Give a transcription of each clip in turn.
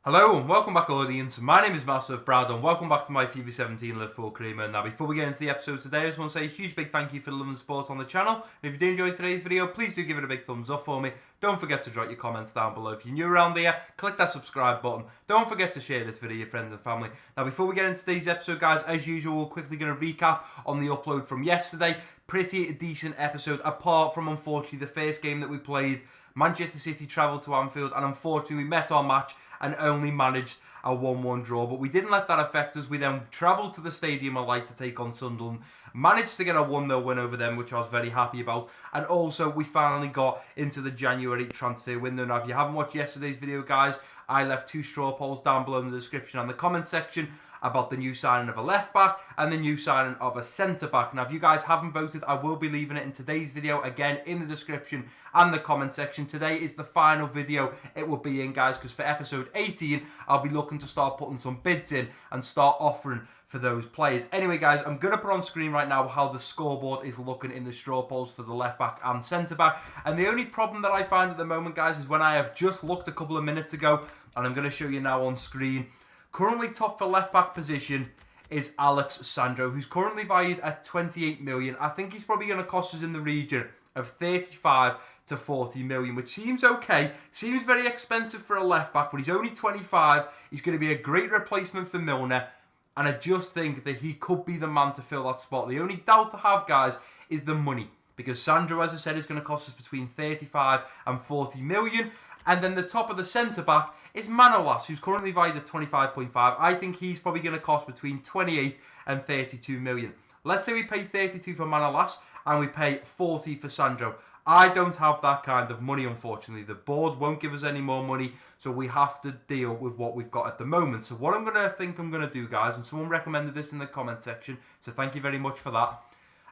Hello and welcome back, audience. My name is MassiveBrad and welcome back to my Fifa 17 Liverpool Creamer. Now, before we get into the episode today, I just want to say a huge big thank you for the love and support on the channel. And if you do enjoy today's video, please do give it a big thumbs up for me. Don't forget to drop your comments down below. If you're new around here, click that subscribe button. Don't forget to share this video with your friends and family. Now, before we get into today's episode, guys, as usual, we're quickly going to recap on the upload from yesterday. Pretty decent episode, apart from, unfortunately, the first game that we played. Manchester City travelled to Anfield and unfortunately we met our match and only managed a 1-1 draw. But we didn't let that affect us. We then travelled to the Stadium of Light to take on Sunderland. Managed to get a 1-0 win over them, which I was very happy about. And also, we finally got into the January transfer window. Now, if you haven't watched yesterday's video, guys, I left 2 straw polls down below in the description and the comment section about the new signing of a left back and the new signing of a centre back. Now, if you guys haven't voted, I will be leaving it in today's video again in the description and the comment section. Today is the final video it will be in, guys, because for episode 18 I'll be looking to start putting some bids in and start offering for those players. Anyway, guys, I'm going to put on screen right now how the scoreboard is looking in the straw polls for the left back and centre back. And the only problem that I find at the moment, guys, is when I have just looked a couple of minutes ago, and I'm going to show you now on screen. Currently top for left back position is Alex Sandro, who's currently valued at 28 million. I think he's probably going to cost us in the region of 35 to 40 million, which seems okay. Seems very expensive for a left back, but he's only 25. He's going to be a great replacement for Milner, and I just think that he could be the man to fill that spot. The only doubt I have, guys, is the money, because Sandro, as I said, is going to cost us between 35 and 40 million. And then the top of the centre-back is Manolas, who's currently valued at 25.5. I think he's probably going to cost between 28 and 32 million. Let's say we pay 32 for Manolas and we pay 40 for Sandro. I don't have that kind of money, unfortunately. The board won't give us any more money, so we have to deal with what we've got at the moment. So what I'm going to do, guys, and someone recommended this in the comment section, so thank you very much for that.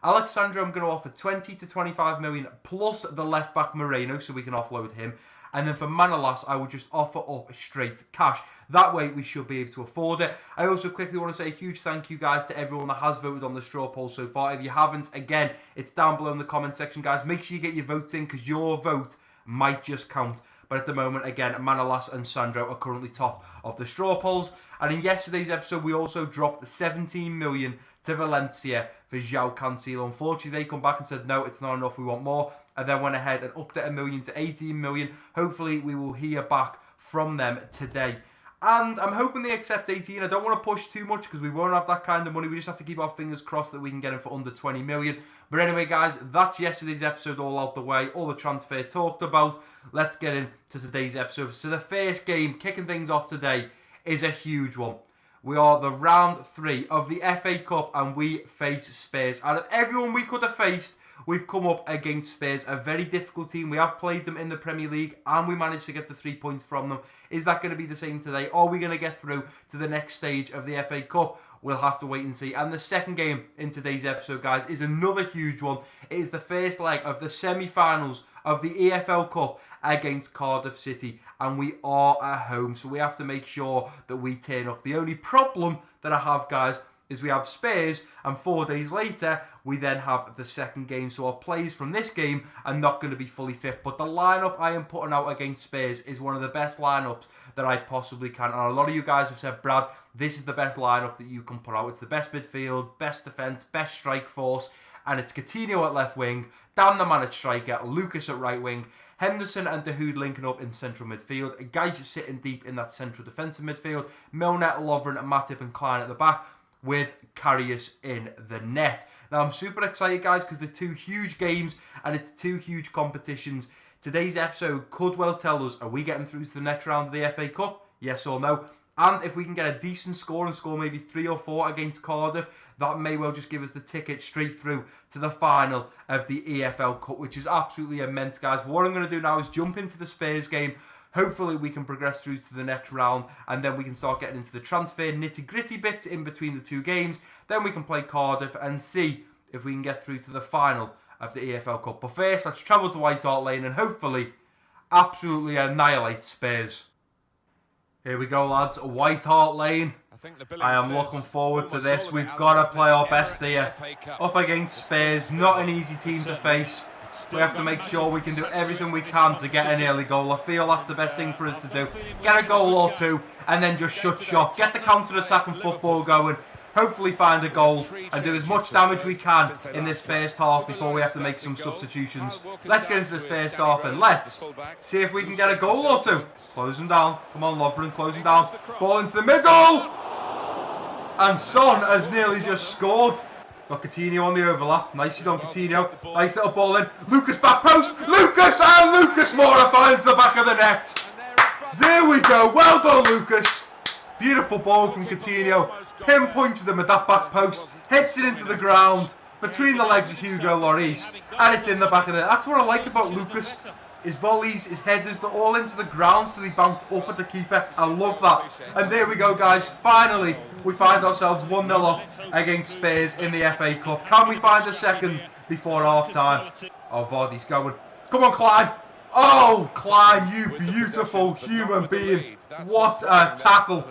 Alex Sandro, I'm going to offer 20 to 25 million plus the left-back Moreno, so we can offload him. And then for Manolas, I would just offer up straight cash. That way, we should be able to afford it. I also quickly want to say a huge thank you, guys, to everyone that has voted on the straw poll so far. If you haven't, again, it's down below in the comment section, guys. Make sure you get your votes in, because your vote might just count. But at the moment, again, Manolas and Sandro are currently top of the straw polls. And in yesterday's episode, we also dropped 17 million to Valencia for João Cancelo. Unfortunately, they come back and said, no, it's not enough, we want more. And then went ahead and upped it $1 million to 18 million. Hopefully, we will hear back from them today. And I'm hoping they accept 18. I don't want to push too much because we won't have that kind of money. We just have to keep our fingers crossed that we can get him for under 20 million. But anyway, guys, that's yesterday's episode all out the way. All the transfer talked about. Let's get into today's episode. So the first game, kicking things off today, is a huge one. We are the round 3 of the FA Cup and we face Spurs. Out of everyone we could have faced, we've come up against Spurs, a very difficult team. We have played them in the Premier League and we managed to get the 3 points from them. Is that going to be the same today? Are we going to get through to the next stage of the FA Cup? We'll have to wait and see. And the second game in today's episode, guys, is another huge one. It is the first leg of the semi-finals of the EFL Cup against Cardiff City. And we are at home, so we have to make sure that we turn up. The only problem that I have, guys, is we have Spurs, and 4 days later, we then have the second game. So our players from this game are not going to be fully fit. But the lineup I am putting out against Spurs is one of the best lineups that I possibly can. And a lot of you guys have said, Brad, this is the best lineup that you can put out. It's the best midfield, best defence, best strike force. And it's Coutinho at left wing, Dan the man at striker, Lucas at right wing, Henderson and Dahoud linking up in central midfield, guys sitting deep in that central defensive midfield, Milner, Lovren, Matip and Klein at the back, with Karius in the net. Now, I'm super excited, guys, because they're 2 huge games and it's 2 huge competitions. Today's episode could well tell us, are we getting through to the next round of the FA Cup? Yes or no? And if we can get a decent score and score maybe 3 or 4 against Cardiff, that may well just give us the ticket straight through to the final of the EFL Cup, which is absolutely immense, guys. But what I'm going to do now is jump into the Spurs game. Hopefully we can progress through to the next round and then we can start getting into the transfer nitty-gritty bits in between the 2 games. Then we can play Cardiff and see if we can get through to the final of the EFL Cup. But first, let's travel to White Hart Lane and hopefully absolutely annihilate Spurs. Here we go, lads. White Hart Lane. I am looking forward to this. We've got to play our best here. Up against Spurs, not an easy team to face. We have to make sure we can do everything we can to get an early goal. I feel that's the best thing for us to do. Get a goal or 2 and then just shut shop, get the counter-attacking football going, hopefully find a goal and do as much damage we can in this first half before we have to make some substitutions. Let's get into this first half and let's see if we can get a goal or two. Close them down. Come on, Lovren, close them down. Ball into the middle. And Son has nearly just scored. Got Coutinho on the overlap. Nicely done, Coutinho. Nice little ball in. Lucas back post. Lucas, and Lucas Moura finds the back of the net. There we go. Well done, Lucas. Beautiful ball from Coutinho. Pinpointed him at that back post. Hits it into the ground between the legs of Hugo Lloris. And it's in the back of the net. That's what I like about Lucas. His volleys, his headers, they're all into the ground, so they bounce up at the keeper. I love that. And there we go, guys. Finally, we find ourselves 1-0 up against Spurs in the FA Cup. Can we find a second before half-time? Oh, Vardy's going. Come on, Klein. Oh, Klein, you beautiful human being. What a tackle.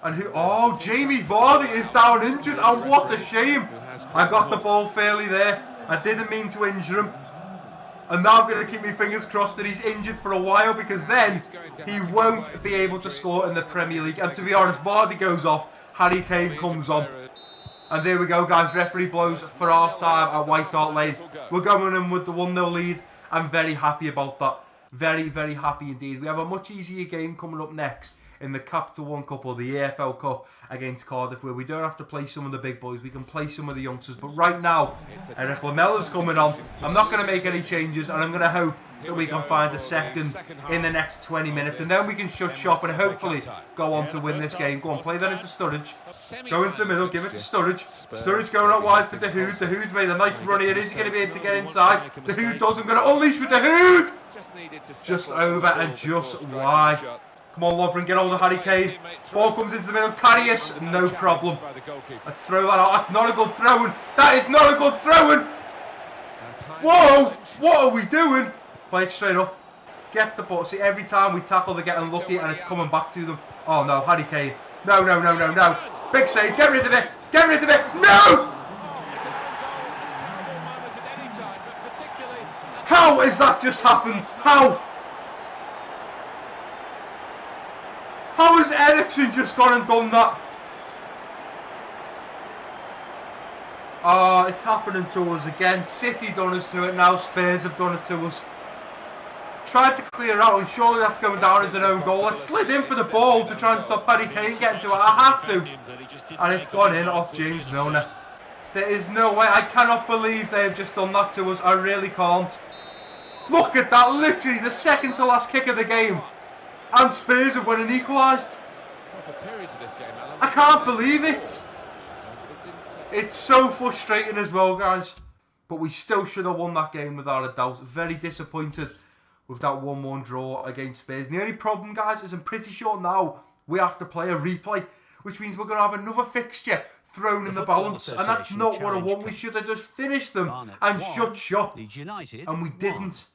And who? Oh, Jamie Vardy is down injured. And what a shame. I got the ball fairly there. I didn't mean to injure him. And now I'm going to keep my fingers crossed that he's injured for a while, because then he won't be able to score in the Premier League. And to be honest, Vardy goes off, Harry Kane comes on. And there we go, guys. Referee blows for half-time at White Hart Lane. We're going in with the 1-0 lead. I'm very happy about that. Very, very happy indeed. We have a much easier game coming up next in the Capital One Cup, or the EFL Cup, against Cardiff, where we don't have to play some of the big boys. We can play some of the youngsters. But right now, Eric Lamella's coming on. I'm not going to make any changes, and I'm going to hope that we can find a second in the next 20 minutes, and then we can shut shop and hopefully go on to win this game. Go on, play that into Sturridge. Go into the middle, give it to Sturridge. Sturridge going out wide for Dahoud. Dahoud's made a nice run here. Is he going to be able to get inside? Dahoud doesn't. Going to unleash with Dahoud. Just over and just wide. Come on, Lovren, get hold of Harry Kane. Ball comes into the middle. Karius, no problem. Let's throw that out. That's not a good throwing. That is not a good throwing. Whoa, what are we doing? Play it straight up. Get the ball. See, every time we tackle, they're getting lucky and it's coming back to them. Oh no, Harry Kane. No, no, no, no, no. Big save. Get rid of it. Get rid of it. No! How has that just happened? How? How has Eriksen just gone and done that? Oh, it's happening to us again. City done us to it now. Spurs have done it to us. Tried to clear out, and surely that's going down as an own goal. I slid in for the ball to try and stop Harry Kane getting to it. I have to. And it's gone in off James Milner. There is no way. I cannot believe they have just done that to us. I really can't. Look at that. Literally the second to last kick of the game. And Spurs have won and equalised. I can't believe it. It's so frustrating as well, guys. But we still should have won that game without a doubt. Very disappointed with that 1-1 draw against Spurs. And the only problem, guys, is I'm pretty sure now we have to play a replay, which means we're going to have another fixture thrown in the balance. And that's not what I want. We should have just finished them and shut shop. And we didn't.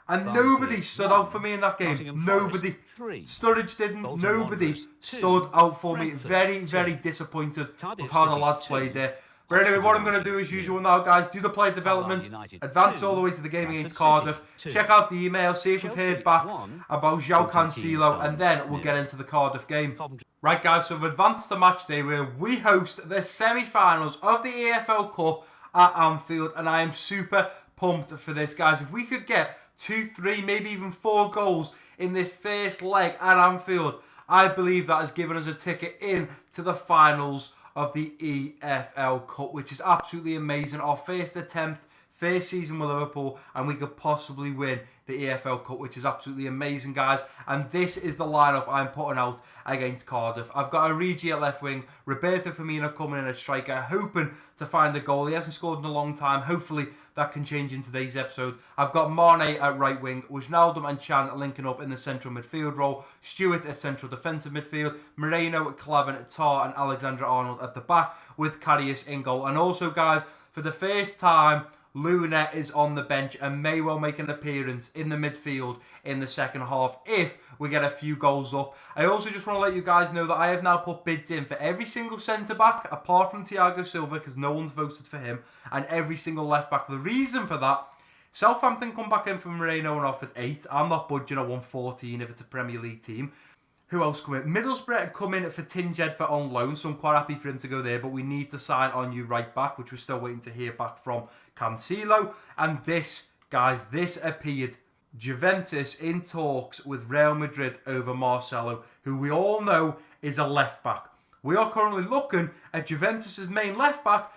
And nobody stood out for me in that game. Nobody. Sturridge didn't. Nobody stood out for me. Very, very disappointed with how the lads played there. But anyway, what I'm going to do as usual now, guys, do the player development, advance all the way to the game against Cardiff, check out the email, see if we've heard back about João Cancelo, and then we'll get into the Cardiff game. Right, guys, so we've advanced to match day where we host the semi-finals of the EFL Cup at Anfield, and I am super pumped for this, guys. If we could get 2, 3, maybe even 4 goals in this first leg at Anfield, I believe that has given us a ticket in to the finals of the EFL Cup, which is absolutely amazing. Our first attempt, first season with Liverpool, and we could possibly win the EFL Cup, which is absolutely amazing, guys. And this is the lineup I'm putting out against Cardiff. I've got Origi at left wing, Roberto Firmino coming in as striker, hoping to find a goal. He hasn't scored in a long time. Hopefully that can change in today's episode. I've got Mane at right wing, Wijnaldum and Chan linking up in the central midfield role, Stewart at central defensive midfield, Moreno, Clavin, Tar and Alexander-Arnold at the back, with Karius in goal. And also, guys, for the first time, Luna is on the bench and may well make an appearance in the midfield in the second half if we get a few goals up. I also just want to let you guys know that I have now put bids in for every single centre-back apart from Thiago Silva, because no one's voted for him, and every single left-back. The reason for that, Southampton come back in from Moreno and offered 8. I'm not budging at 114 if it's a Premier League team. Who else come in? Middlesbrough had come in for Tinjedva on loan, so I'm quite happy for him to go there, but we need to sign our new right back, which we're still waiting to hear back from Cancelo. And this, guys, this appeared. Juventus in talks with Real Madrid over Marcelo, who we all know is a left back. We are currently looking at Juventus' main left back,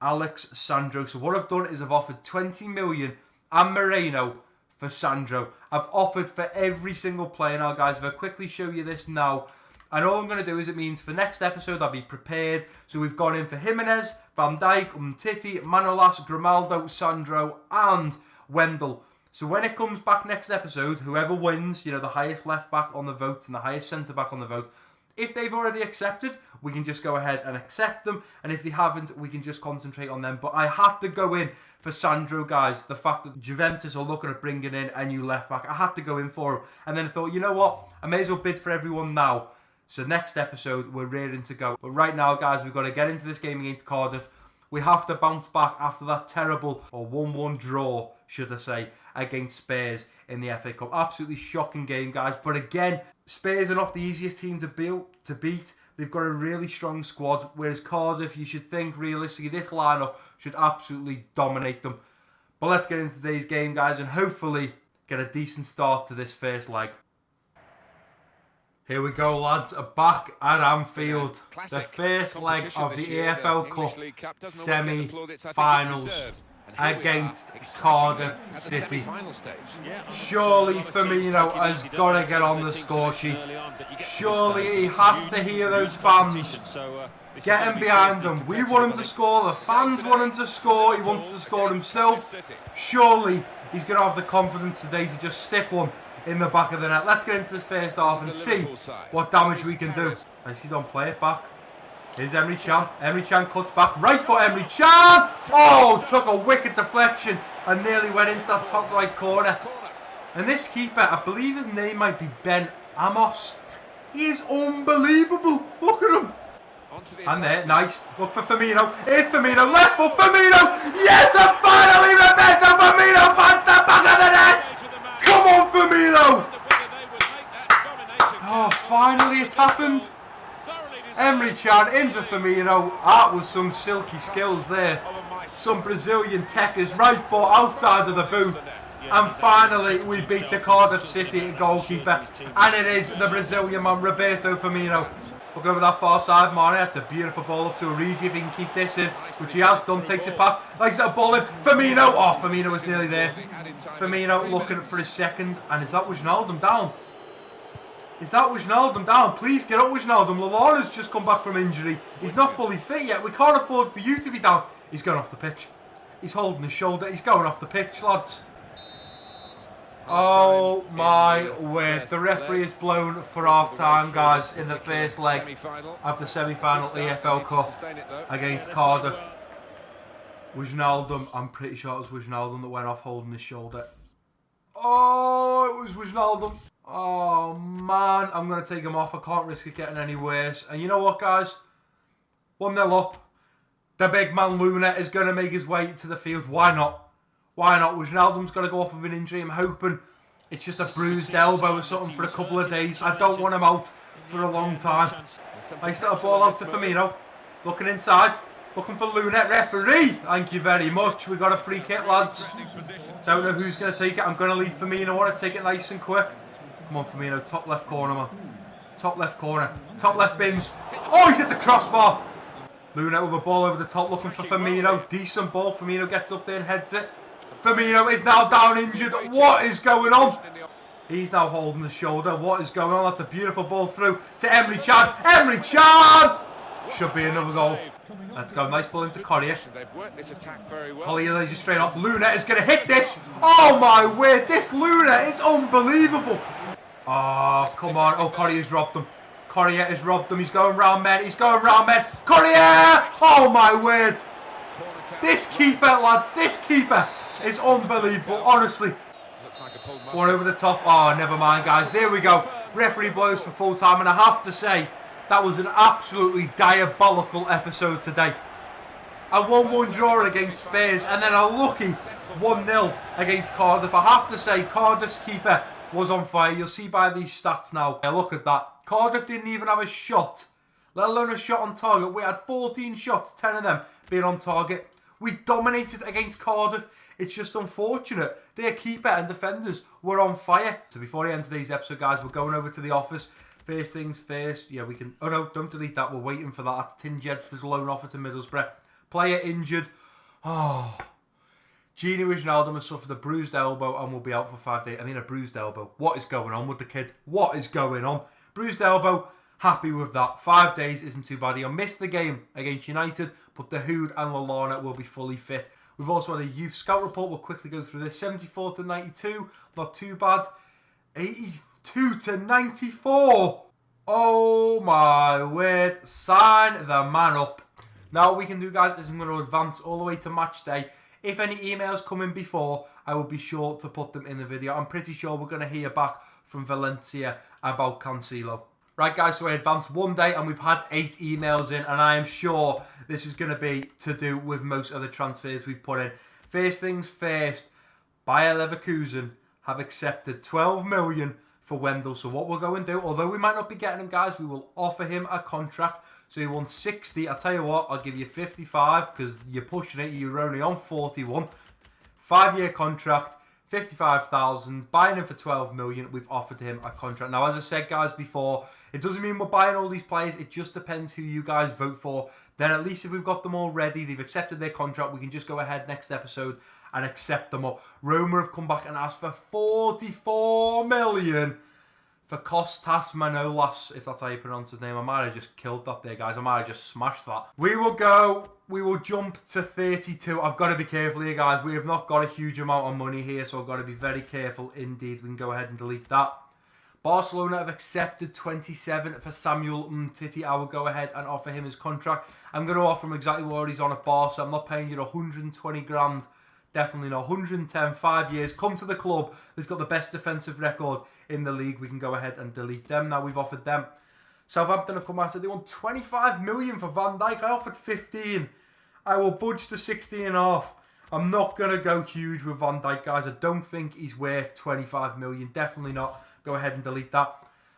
Alex Sandro. So what I've done is I've offered 20 million and Moreno for Sandro. I've offered for every single player now, guys. If I quickly show you this now, and all I'm going to do is it means for next episode I'll be prepared. So we've gone in for Jimenez, Van Dijk, Umtiti, Manolas, Grimaldo, Sandro and Wendell. So when it comes back next episode, whoever wins, you know, the highest left back on the vote and the highest centre back on the vote, if they've already accepted, we can just go ahead and accept them. And if they haven't, we can just concentrate on them. But I had to go in for Sandro, guys. The fact that Juventus are looking at bringing in a new left back, I had to go in for him. And then I thought, you know what? I may as well bid for everyone now. So next episode, we're ready to go. But right now, guys, we've got to get into this game against Cardiff. We have to bounce back after that terrible, or 1-1 draw, should I say, against Spurs in the FA Cup. Absolutely shocking game, guys. But again, Spurs are not the easiest team to beat. They've got a really strong squad, whereas Cardiff, you should think realistically, this lineup should absolutely dominate them. But let's get into today's game, guys, and hopefully get a decent start to this first leg. Here we go, lads, back at Anfield. The first leg of the EFL Cup semi-finals against Cardiff City. Surely Firmino has got to get on the score sheet. Surely he has to hear those fans. Get him behind them. We want him to score. The fans want him to score. He wants to score himself. Surely he's going to have the confidence today to just stick one in the back of the net. Let's get into this first half and see what damage we can do. I see, don't play it back. Here's Emre Can. Emre Can cuts back. Right foot, Emre Can! Oh, took a wicked deflection and nearly went into that top right corner. And this keeper, I believe his name might be Ben Amos. He is unbelievable. Look at him. And there, nice. Look for Firmino. Here's Firmino. Left foot, Firmino. Yes, and finally Roberto Firmino finds the back of the net. Come on, Firmino. Oh, finally it's happened. Emre Can into Firmino. That was some silky skills there. Some Brazilian techers, right foot outside of the booth. And finally we beat the Cardiff City goalkeeper. And it is the Brazilian man, Roberto Firmino. Look over that far side, Mane. That's a beautiful ball up to Origi if he can keep this in, which he has done. Takes it past, likes that ball in. Firmino. Oh, Firmino was nearly there. Firmino looking for his second. And is that Wijnaldum down? Is that Wijnaldum down? Please get up, Wijnaldum. Lallana's just come back from injury. He's not fully fit yet. We can't afford for you to be down. He's going off the pitch. He's holding his shoulder. He's going off the pitch, lads. Oh my word. The referee is blown for half time, guys, in the first leg of the semi-final EFL Cup against Cardiff. Wijnaldum, I'm pretty sure it was Wijnaldum that went off holding his shoulder. Oh, it was Wijnaldum. Oh man, I'm going to take him off. I can't risk it getting any worse. And you know what, guys? 1-0 up. The big man Luna is going to make his way to the field. Why not? Why not? Wijnaldum's got to go off with an injury. I'm hoping it's just a bruised elbow or something for a couple of days. I don't want him out for a long time. Nice little ball out to Firmino. Looking inside. Looking for Luna. Referee! Thank you very much. We got a free kick, lads. Don't know who's going to take it. I'm going to leave Firmino. I want to take it nice and quick. Come on, Firmino. Top left corner, man. Top left corner. Top left bins. Oh, he's hit the crossbar. Luna with a ball over the top looking for Firmino. Decent ball. Firmino gets up there and heads it. Firmino is now down injured. What is going on? He's now holding the shoulder. What is going on? That's a beautiful ball through to Emre Can. Emre Can! Should be another goal. Let's go. Nice ball into Collier. Collier lays it straight off. Luna is going to hit this. Oh my word. This Luna is unbelievable. Oh, come on. Oh, Collier's robbed them. Collier has robbed them. He's going round men. He's going round men. Collier! Oh my word. This keeper, lads. This keeper is unbelievable, honestly. One over the top. Oh, never mind, guys. There we go. Referee blows for full time, and I have to say, that was an absolutely diabolical episode today. A 1-1 draw against Spurs, and then a lucky 1-0 against Cardiff. I have to say, Cardiff's keeper was on fire. You'll see by these stats now. Look at that. Cardiff didn't even have a shot, let alone a shot on target. We had 14 shots, 10 of them being on target. We dominated against Cardiff. It's just unfortunate. Their keeper and defenders were on fire. So before I end today's episode, guys, we're going over to the office. First things first, yeah, we can... Oh, no, don't delete that. We're waiting for that. That's Tin Jedford's loan offer to Middlesbrough. Player injured. Oh... Gini Wijnaldum has suffered a bruised elbow and will be out for 5 days. I mean, a bruised elbow. What is going on with the kid? What is going on? Bruised elbow, happy with that. 5 days isn't too bad. He'll miss the game against United, but the Hood and Lallana will be fully fit. We've also had a youth scout report. We'll quickly go through this. 74th to 92, not too bad. 82 to 94. Oh my word. Sign the man up. Now what we can do, guys, is I'm going to advance all the way to match day. If any emails come in before, I will be sure to put them in the video. I'm pretty sure we're going to hear back from Valencia about Cancelo. Right, guys, so I advanced 1 day and we've had 8 emails in, and I am sure this is going to be to do with most of the transfers we've put in. First things first, Bayer Leverkusen have accepted 12 million for Wendell. So what we're going to do, although we might not be getting him, guys, we will offer him a contract. So he won 60. I'll tell you what, I'll give you 55 because you're pushing it. You're only on 41. 5-year contract, 55,000. Buying him for 12 million. We've offered him a contract. Now, as I said, guys, before, it doesn't mean we're buying all these players. It just depends who you guys vote for. Then at least if we've got them all ready, they've accepted their contract, we can just go ahead next episode and accept them up. Roma have come back and asked for 44 million. For Kostas Manolas, if that's how you pronounce his name. I might have just killed that there, guys. I might have just smashed that. We will jump to 32. I've got to be careful here, guys. We have not got a huge amount of money here, so I've got to be very careful indeed. We can go ahead and delete that. Barcelona have accepted 27 for Samuel Umtiti. I will go ahead and offer him his contract. I'm going to offer him exactly what he's on at Barca. I'm not paying you 120 grand. Definitely not. 110, 5 years. Come to the club that's got the best defensive record in the league. We can go ahead and delete them. Now we've offered them. Southampton have come out and said they want 25 million for Van Dijk. I offered 15. I will budge to 16.5. I'm not going to go huge with Van Dijk, guys. I don't think he's worth 25 million. Definitely not. Go ahead and delete that.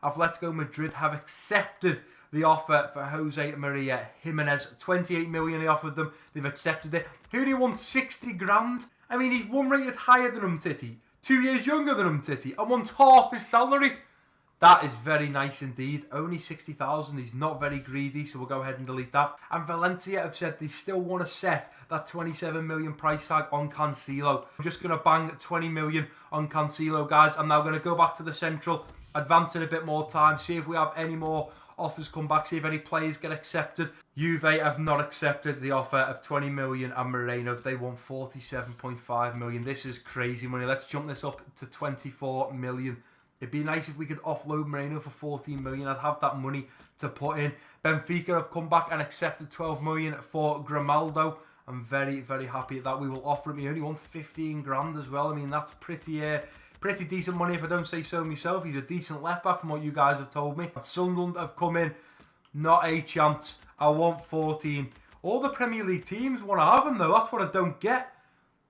Atletico Madrid have accepted the offer for Jose Maria Jimenez. 28 million they offered them. They've accepted it. He only won 60 grand. I mean, he's one rated higher than Umtiti, 2 years younger than Umtiti, and wants half his salary. That is very nice indeed. Only 60,000. He's not very greedy, so we'll go ahead and delete that. And Valencia have said they still want to set that 27 million price tag on Cancelo. I'm just going to bang 20 million on Cancelo, guys. I'm now going to go back to the central, advance in a bit more time, see if we have any more offers come back, see if any players get accepted. Juve have not accepted the offer of 20 million, and Moreno, they want 47.5 million. This is crazy money. Let's jump this up to 24 million. It'd be nice if we could offload Moreno for 14 million. I'd have that money to put in. Benfica have come back and accepted 12 million for Grimaldo. I'm very, very happy at that. We will offer him. He only wants 15 grand as well. I mean, that's pretty decent money if I don't say so myself. He's a decent left back from what you guys have told me. Sunderland have come in. Not a chance. I want 14. All the Premier League teams want to have him though. That's what I don't get.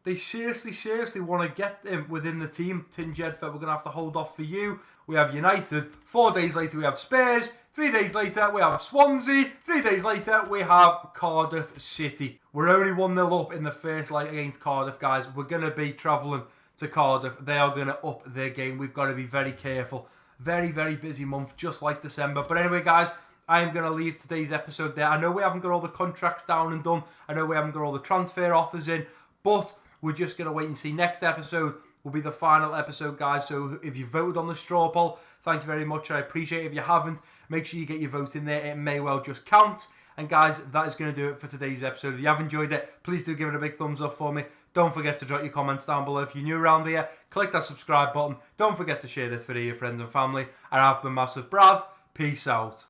They seriously want to get him within the team. Tin Jedford, we're going to have to hold off for you. We have United. 4 days later, we have Spurs. 3 days later, we have Swansea. 3 days later, we have Cardiff City. We're only 1-0 up in the first leg against Cardiff, guys. We're going to be travelling to Cardiff. They are going to up their game. We've got to be very careful. Very, very busy month, just like December. But anyway, guys, I am going to leave today's episode there. I know we haven't got all the contracts down and done. I know we haven't got all the transfer offers in. But we're just going to wait and see. Next episode will be the final episode, guys. So if you voted on the straw poll, thank you very much. I appreciate it. If you haven't, make sure you get your vote in there. It may well just count. And guys, that is going to do it for today's episode. If you have enjoyed it, please do give it a big thumbs up for me. Don't forget to drop your comments down below. If you're new around here, click that subscribe button. Don't forget to share this video with your friends and family. And I've been Massive Brad. Peace out.